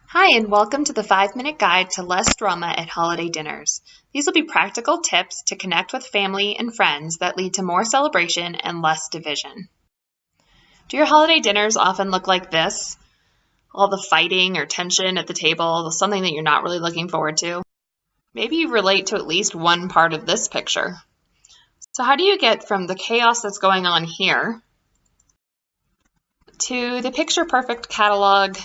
Hi, and welcome to the 5-minute guide to less drama at holiday dinners. These will be practical tips to connect with family and friends that lead to more celebration and less division. Do your holiday dinners often look like this? All the fighting or tension at the table, something that you're not really looking forward to? Maybe you relate to at least one part of this picture. So how do you get from the chaos that's going on here to the picture-perfect catalog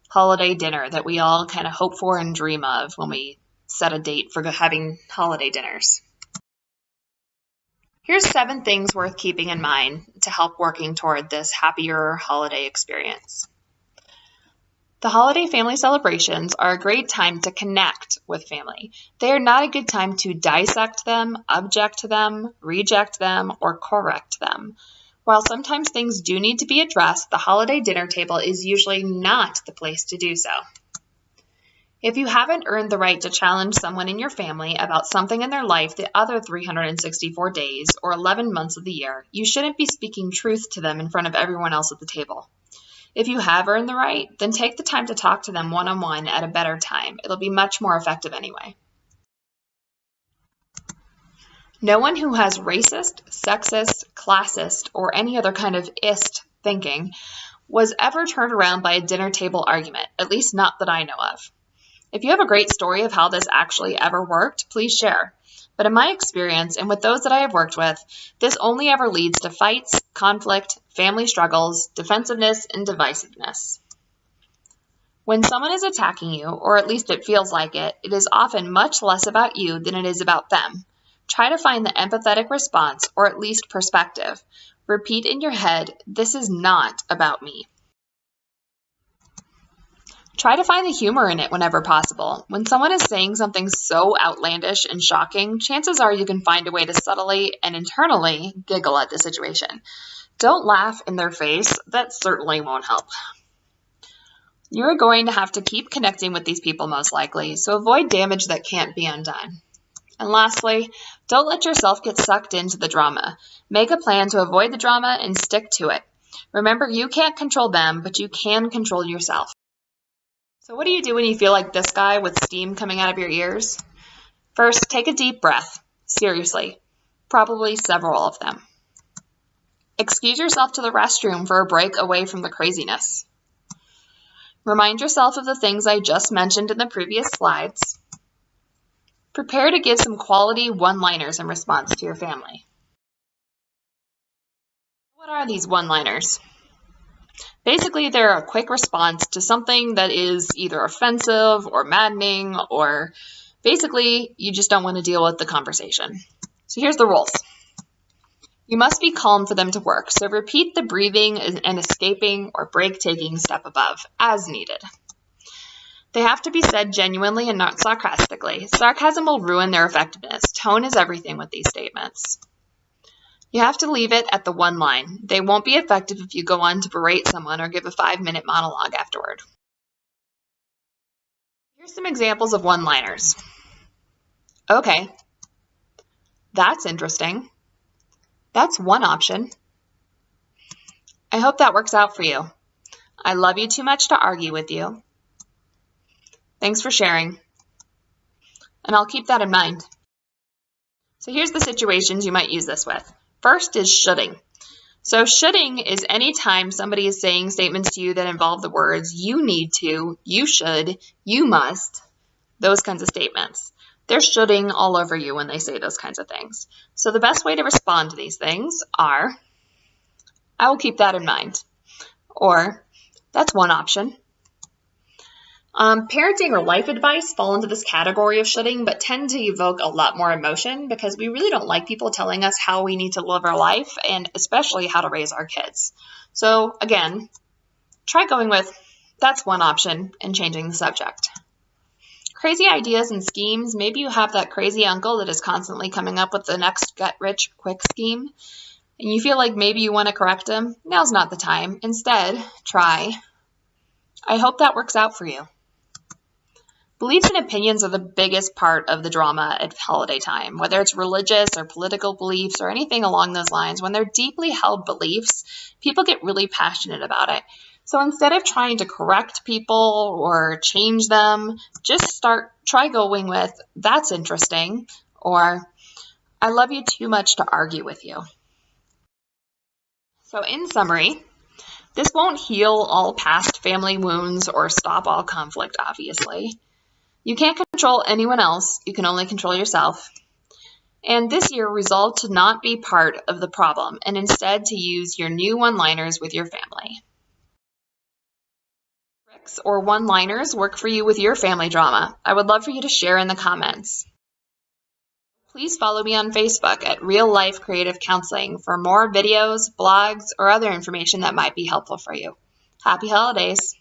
holiday dinner that we all kind of hope for and dream of when we set a date for having holiday dinners? Here's 7 things worth keeping in mind to help working toward this happier holiday experience. The holiday family celebrations are a great time to connect with family. They are not a good time to dissect them, object to them, reject them, or correct them. While sometimes things do need to be addressed, the holiday dinner table is usually not the place to do so. If you haven't earned the right to challenge someone in your family about something in their life the other 364 days or 11 months of the year, you shouldn't be speaking truth to them in front of everyone else at the table. If you have earned the right, then take the time to talk to them one-on-one at a better time. It'll be much more effective anyway. No one who has racist, sexist, classist, or any other kind of ist thinking was ever turned around by a dinner table argument, at least not that I know of. If you have a great story of how this actually ever worked, please share. But in my experience, and with those that I have worked with, this only ever leads to fights, conflict, family struggles, defensiveness, and divisiveness. When someone is attacking you, or at least it feels like it, it is often much less about you than it is about them. Try to find the empathetic response, or at least perspective. Repeat in your head, "This is not about me." Try to find the humor in it whenever possible. When someone is saying something so outlandish and shocking, chances are you can find a way to subtly and internally giggle at the situation. Don't laugh in their face. That certainly won't help. You're going to have to keep connecting with these people most likely, so avoid damage that can't be undone. And lastly, don't let yourself get sucked into the drama. Make a plan to avoid the drama and stick to it. Remember, you can't control them, but you can control yourself. So what do you do when you feel like this guy with steam coming out of your ears? First, take a deep breath. Seriously. Probably several of them. Excuse yourself to the restroom for a break away from the craziness. Remind yourself of the things I just mentioned in the previous slides. Prepare to give some quality one-liners in response to your family. What are these one-liners? Basically, they're a quick response to something that is either offensive or maddening, or basically you just don't want to deal with the conversation. So here's the rules. You must be calm for them to work, so repeat the breathing and escaping or break-taking step above as needed. They have to be said genuinely and not sarcastically. Sarcasm will ruin their effectiveness. Tone is everything with these statements. You have to leave it at the one line. They won't be effective if you go on to berate someone or give a 5-minute monologue afterward. Here's some examples of one-liners. Okay. That's interesting. That's one option. I hope that works out for you. I love you too much to argue with you. Thanks for sharing. And I'll keep that in mind. So here's the situations you might use this with. First is shoulding. So shoulding is any time somebody is saying statements to you that involve the words you need to, you should, you must, those kinds of statements. They're shoulding all over you when they say those kinds of things. So the best way to respond to these things are, I will keep that in mind. Or, that's one option. Parenting or life advice fall into this category of shoulding, but tend to evoke a lot more emotion because we really don't like people telling us how we need to live our life and especially how to raise our kids. So again, try going with, that's one option, and changing the subject. Crazy ideas and schemes. Maybe you have that crazy uncle that is constantly coming up with the next get-rich-quick scheme, and you feel like maybe you want to correct him. Now's not the time. Instead, try, I hope that works out for you. Beliefs and opinions are the biggest part of the drama at holiday time, whether it's religious or political beliefs or anything along those lines. When they're deeply held beliefs, people get really passionate about it. So instead of trying to correct people or change them, just try going with, "That's interesting," or "I love you too much to argue with you." So in summary, this won't heal all past family wounds or stop all conflict, obviously. You can't control anyone else, you can only control yourself. And this year, resolve to not be part of the problem and instead to use your new one-liners with your family. Tricks or one-liners work for you with your family drama. I would love for you to share in the comments. Please follow me on Facebook at Real Life Creative Counseling for more videos, blogs, or other information that might be helpful for you. Happy holidays!